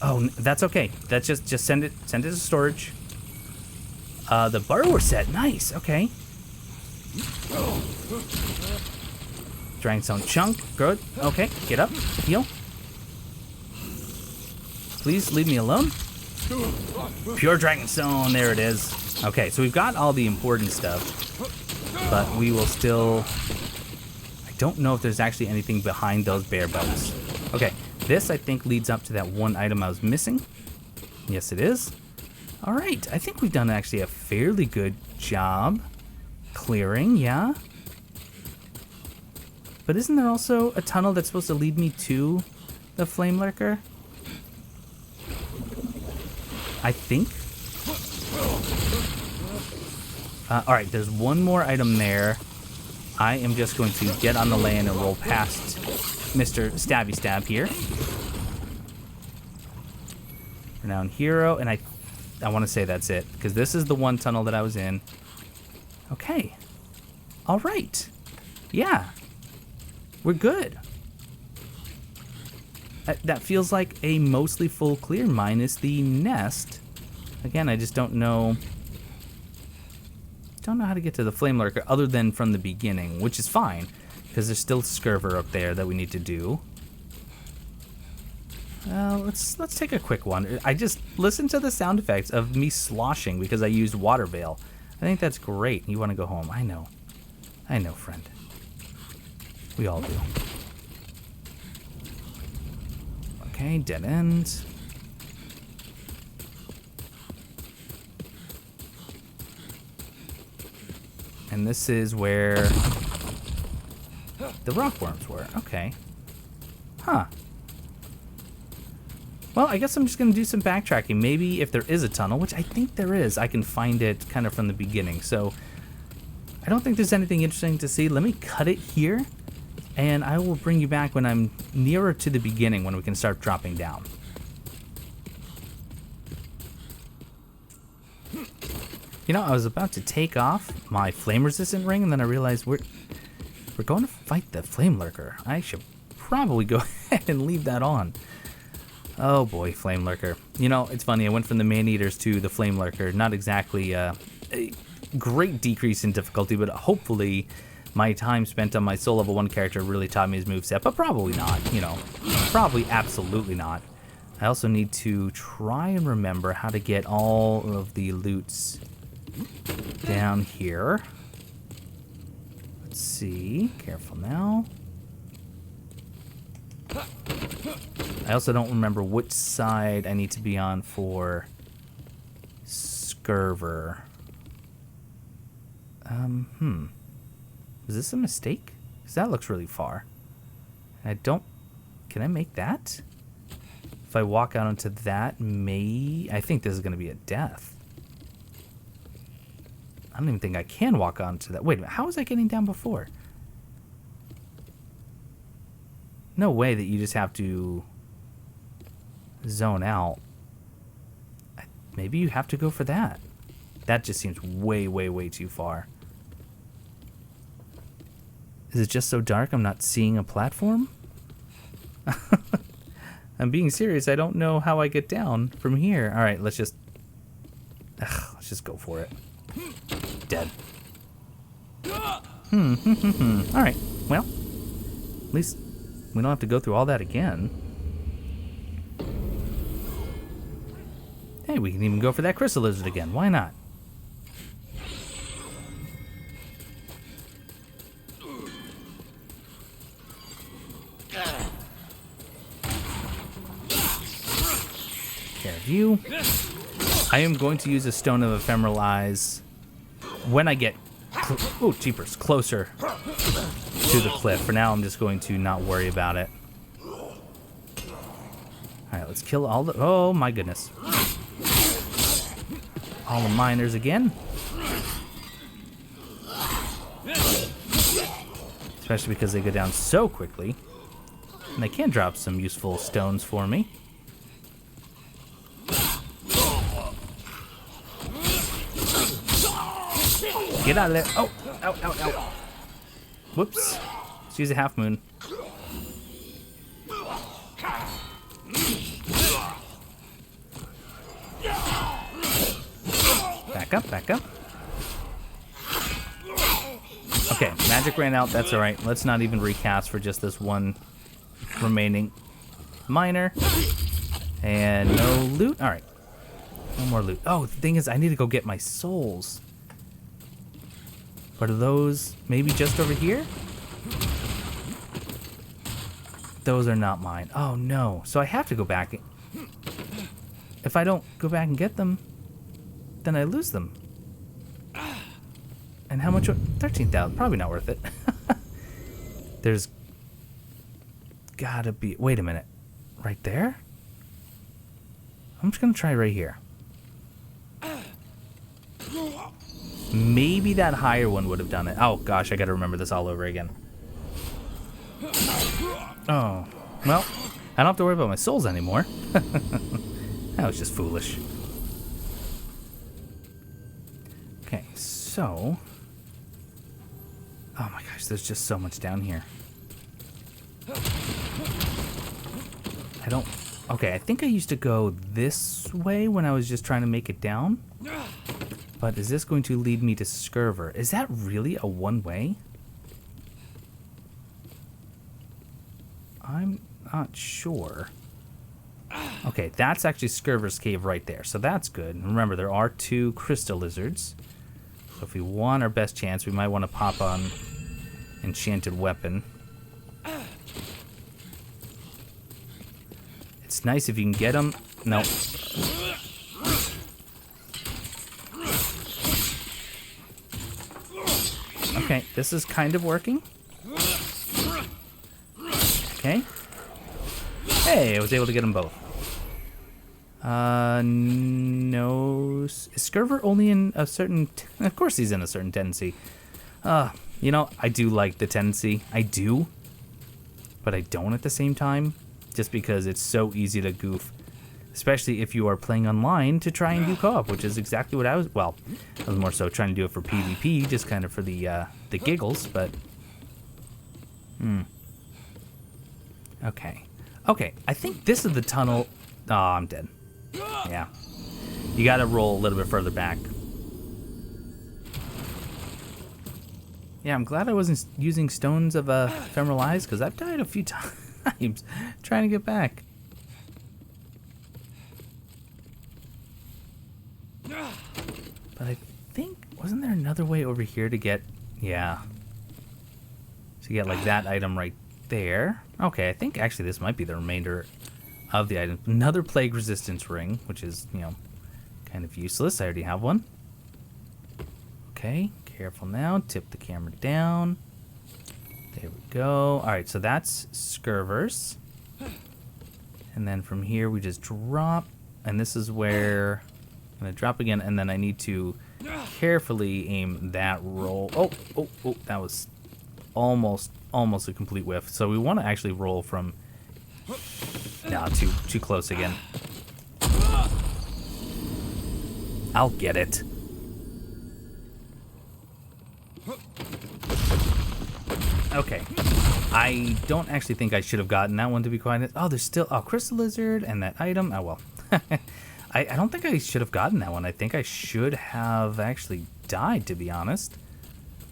Oh, that's okay. That's just send it to storage. The Burrower set, nice. Okay. Dragonstone Chunk, good. Okay, get up, heal. Please leave me alone. Pure Dragonstone, there it is. Okay, so we've got all the important stuff, but we will still... I don't know if there's actually anything behind those bear bugs. Okay, this I think leads up to that one item I was missing. Yes, it is. All right, I think we've done actually a fairly good job clearing, yeah. But isn't there also a tunnel that's supposed to lead me to the Flamelurker? I think. All right, there's one more item there. I am just going to get on the land and roll past Mr. Stabby Stab here. Renowned Hero, and I want to say that's it, because this is the one tunnel that I was in. Okay. All right. Yeah. We're good. That feels like a mostly full clear minus the nest. Again, I just don't know... Don't know how to get to the Flamelurker other than from the beginning, which is fine, because there's still Scurver up there that we need to do. Let's take a quick one. I just listened to the sound effects of me sloshing because I used Water Veil. I think that's great. You want to go home? I know, friend. We all do. Okay, dead end. And this is where the rockworms were. Okay. Huh. Well, I guess I'm just going to do some backtracking. Maybe if there is a tunnel, which I think there is, I can find it kind of from the beginning. So I don't think there's anything interesting to see. Let me cut it here, and I will bring you back when I'm nearer to the beginning, when we can start dropping down. You know, I was about to take off my flame resistant ring, and then I realized we're going to fight the Flamelurker. I should probably go ahead and leave that on. Oh boy, Flamelurker. You know, it's funny, I went from the Man-Eaters to the Flamelurker. Not exactly a great decrease in difficulty, but hopefully my time spent on my soul level 1 character really taught me his moveset, but probably not, you know. Probably absolutely not. I also need to try and remember how to get all of the loots down here. Let's see. Careful now. I also don't remember which side I need to be on for Scurver. Was this a mistake? Because that looks really far. I don't... Can I make that? If I walk out onto that, I think this is going to be a death. I don't even think I can walk onto that. Wait a minute, how was I getting down before? No way that you just have to zone out. Maybe you have to go for that. That just seems way, way, way too far. Is it just so dark I'm not seeing a platform? I'm being serious. I don't know how I get down from here. All right, let's just go for it. Dead. All right. Well, at least we don't have to go through all that again. Hey, we can even go for that crystal lizard again. Why not? Take care of you. I am going to use a Stone of Ephemeral Eyes when I get closer to the cliff. For now, I'm just going to not worry about it. All right, let's kill all the... Oh, my goodness. All the miners again. Especially because they go down so quickly. And they can drop some useful stones for me. Get out of there. Oh, ow, ow, ow. Whoops. Let's use a half moon. Back up, back up. Okay, magic ran out. That's all right. Let's not even recast for just this one remaining miner. And no loot. All right. No more loot. Oh, the thing is, I need to go get my souls. But are those maybe just over here? Those are not mine. Oh, no. So I have to go back. If I don't go back and get them, then I lose them. And how much? 13,000. Probably not worth it. There's gotta be... Wait a minute. Right there? I'm just gonna try right here. Maybe that higher one would have done it. Oh, gosh, I gotta remember this all over again. Oh, well, I don't have to worry about my souls anymore. That was just foolish. Okay, so... Oh my gosh, there's just so much down here. I don't... Okay, I think I used to go this way when I was just trying to make it down. But is this going to lead me to Scurver? Is that really a one-way? I'm not sure. Okay, that's actually Scurver's cave right there, so that's good. And remember, there are 2 crystal lizards. So if we want our best chance, we might want to pop on Enchanted Weapon. It's nice if you can get them. No. Okay, this is kind of working. Okay. Hey, I was able to get them both. No. Is Scurver only in a certain... Of course he's in a certain tendency. You know, I do like the tendency. I do. But I don't at the same time. Just because it's so easy to goof. Especially if you are playing online to try and do co-op, which is exactly what I was... Well, I was more so trying to do it for PvP, just kind of for the giggles, but... Okay. Okay, I think this is the tunnel... Oh, I'm dead. Yeah. You gotta roll a little bit further back. Yeah, I'm glad I wasn't using Stones of Ephemeral Eyes, because I've died a few times trying to get back. But I think... Wasn't there another way over here to get... Yeah. To get, like, that item right there. Okay, I think actually this might be the remainder of the item. Another Plague Resistance Ring, which is, you know, kind of useless. I already have one. Okay, careful now. Tip the camera down. There we go. Alright, so that's Scurver's. And then from here we just drop. And this is where... I'm going to drop again, and then I need to carefully aim that roll. Oh, that was almost a complete whiff. So we want to actually roll from... No, too close again. I'll get it. Okay. I don't actually think I should have gotten that one, to be quite honest. Oh, there's still... Oh, Crystal Lizard and that item. Oh, well. I don't think I should have gotten that one. I think I should have actually died, to be honest.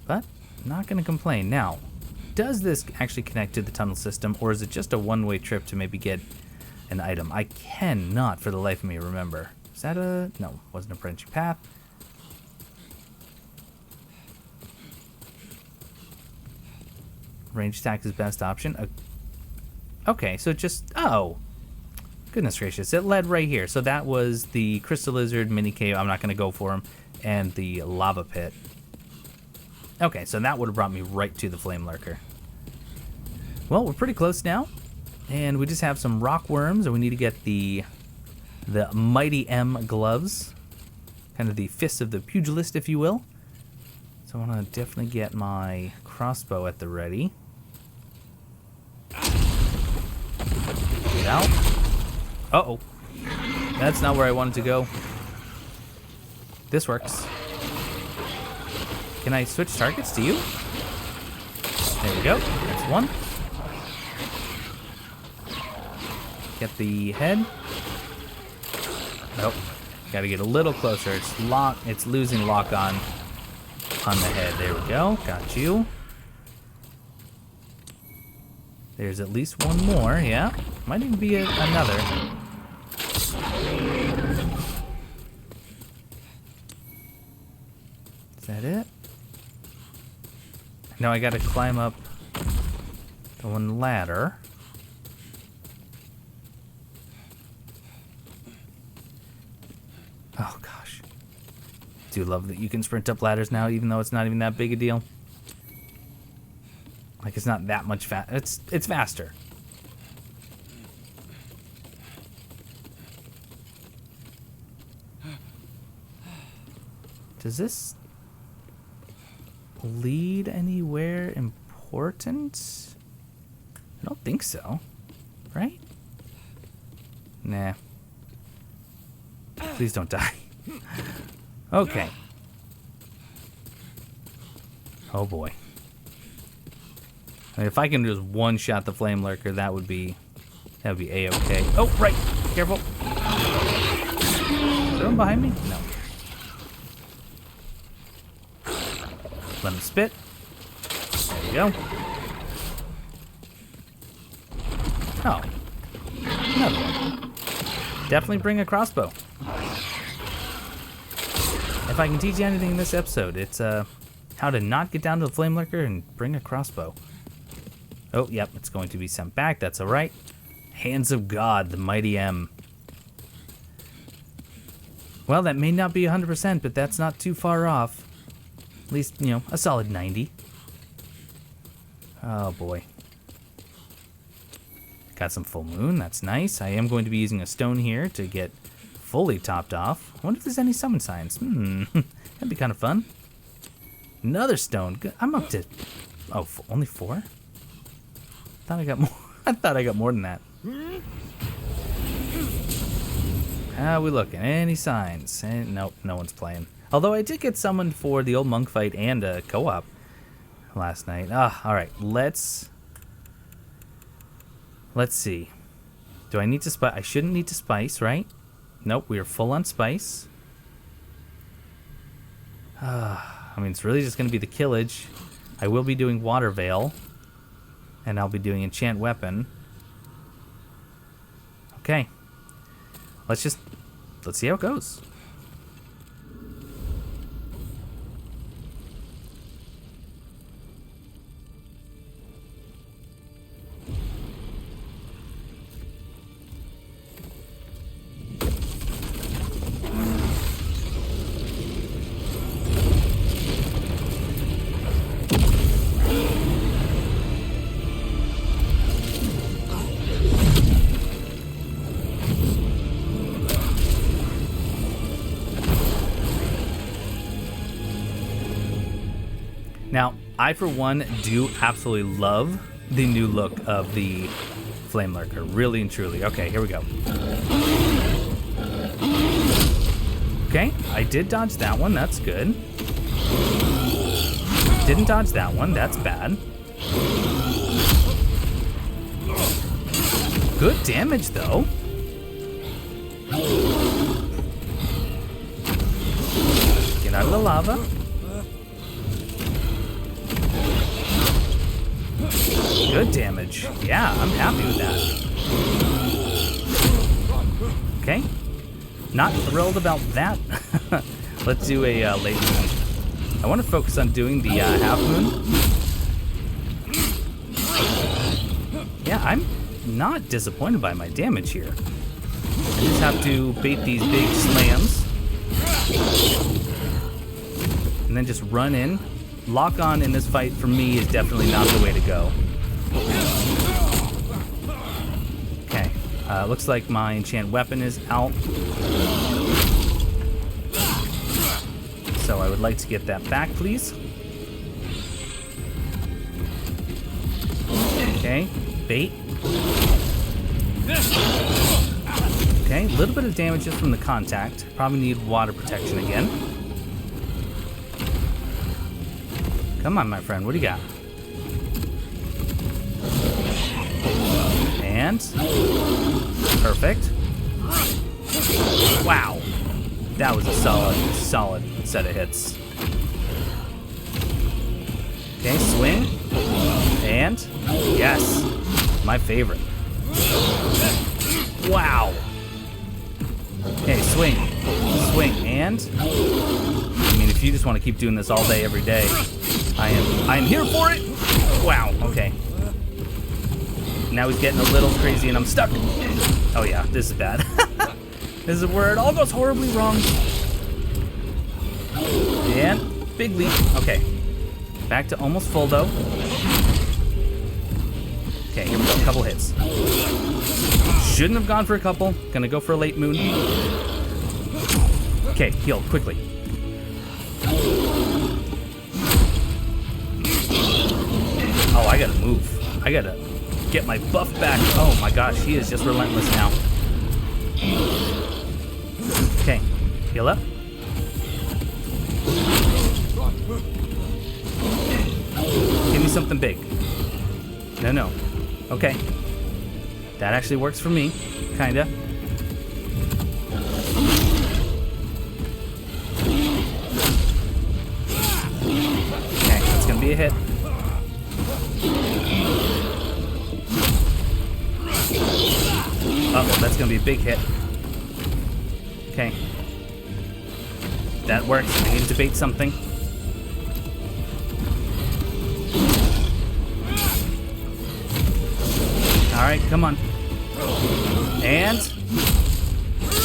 But not going to complain. Now, does this actually connect to the tunnel system, or is it just a one-way trip to maybe get an item? I cannot for the life of me remember. Is that a... No, wasn't a branching path. Range attack is best option. Okay, so just... Oh. Goodness gracious. It led right here. So that was the Crystal Lizard mini cave. I'm not going to go for him. And the lava pit. Okay, so that would have brought me right to the Flame Lurker. Well, we're pretty close now. And we just have some rock worms. And we need to get the Mighty M gloves. Kind of the fists of the pugilist, if you will. So I want to definitely get my crossbow at the ready. Get out. Uh-oh. That's not where I wanted to go. This works. Can I switch targets to you? There we go. That's one. Get the head. Nope. Gotta get a little closer. It's losing lock on the head. There we go. Got you. There's at least one more, yeah. Might even be another. Is that it? Now I gotta climb up the one ladder. Oh gosh. Do love that you can sprint up ladders now, even though it's not even that big a deal. Like, it's not that much it's faster. Does this lead anywhere important? I don't think so. Right? Nah. Please don't die. Okay. Oh boy. I mean, if I can just one-shot the Flame Lurker, that would be A-okay. Oh, right! Careful! Is there one behind me? No. Let him spit. There we go. Oh. Another one. Definitely bring a crossbow. If I can teach you anything in this episode, it's how to not get down to the Flame Lurker and bring a crossbow. Oh, yep, it's going to be sent back. That's alright. Hands of God, the Mighty M. Well, that may not be 100%, but that's not too far off. At least, you know, a solid 90. Oh, boy. Got some full moon. That's nice. I am going to be using a stone here to get fully topped off. I wonder if there's any summon signs. That'd be kind of fun. Another stone. I'm up to... Oh, only 4? I thought I got more. I thought I got more than that. How are we looking? Any signs? Nope, no one's playing. Although I did get summoned for the old monk fight and a co-op last night. Alright, let's see. Do I need to spice? I shouldn't need to spice, right? Nope, we are full on spice. I mean, it's really just going to be the killage. I will be doing Water Veil. And I'll be doing Enchant Weapon. Okay. Let's see how it goes. Now, I, for one, do absolutely love the new look of the Flame Lurker. Really and truly. Okay, here we go. Okay, I did dodge that one. That's good. Didn't dodge that one. That's bad. Good damage, though. Get out of the lava. Good damage. Yeah, I'm happy with that. Okay. Not thrilled about that. Let's do a late moon. I want to focus on doing the half moon. Yeah, I'm not disappointed by my damage here. I just have to bait these big slams. And then just run in. Lock on in this fight for me is definitely not the way to go. Okay, looks like my enchant weapon is out. So I would like to get that back, please. Okay, bait. Okay, a little bit of damage just from the contact. Probably need water protection again. Come on, my friend, what do you got? And perfect. Wow, that was a solid set of hits. Okay, swing. And yes, my favorite. Wow. Okay, swing, and I mean, if you just want to keep doing this all day, every day, I am here for it. Wow. Okay. Now he's getting a little crazy, and I'm stuck. Oh yeah, this is bad. This is where it all goes horribly wrong. And big leap. Okay. Back to almost full though. Okay, here we go. A couple hits. Shouldn't have gone for a couple. Gonna go for a late moon. Okay, heal quickly. Oh, I gotta move. I gotta get my buff back. Oh my gosh, he is just relentless now. Okay, heal up. Give me something big. No. Okay. That actually works for me, kinda. Okay, it's gonna be a hit. Oh, that's gonna be a big hit. Okay. That works. I need to bait something. Alright, come on. And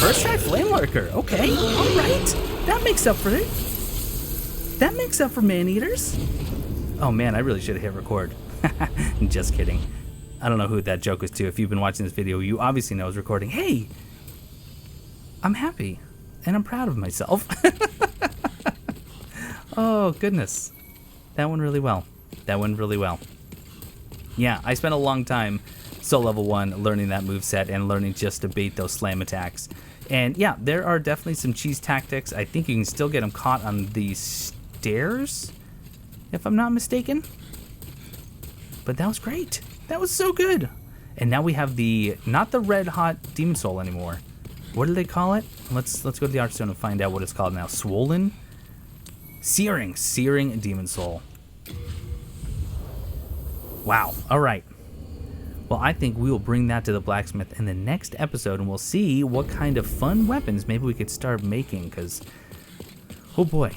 first try Flamelurker. Okay, alright. That makes up for it. That makes up for man-eaters. Oh man, I really should have hit record. Just kidding. I don't know who that joke was to. If you've been watching this video, you obviously know I was recording. Hey! I'm happy. And I'm proud of myself. Oh, goodness. That went really well. That went really well. Yeah, I spent a long time Soul Level 1 learning that moveset and learning just to bait those slam attacks. And yeah, there are definitely some cheese tactics. I think you can still get them caught on the stairs, if I'm not mistaken. But that was great. That was so good. And now we have the, not the red hot Demon Soul anymore. What do they call it? Let's go to the Archstone and find out what it's called now. Swollen? Searing Demon Soul. Wow. All right. Well, I think we will bring that to the blacksmith in the next episode, and we'll see what kind of fun weapons maybe we could start making, because, oh boy,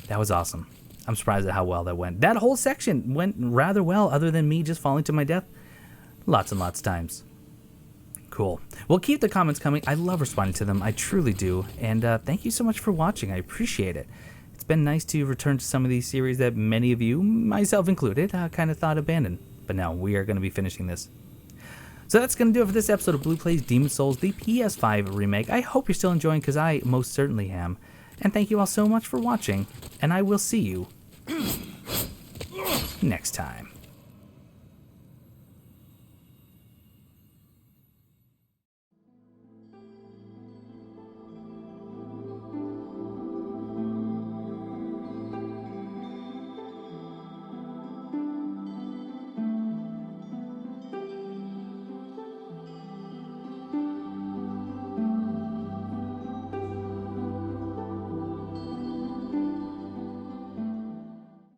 that was awesome. I'm surprised at how well that went. That whole section went rather well, other than me just falling to my death lots and lots of times. Cool. Well, keep the comments coming. I love responding to them. I truly do. And thank you so much for watching. I appreciate it. It's been nice to return to some of these series that many of you, myself included, kind of thought abandoned. But now we are going to be finishing this. So that's going to do it for this episode of Blue Plays Demon Souls, the PS5 remake. I hope you're still enjoying, because I most certainly am. And thank you all so much for watching, and I will see you next time.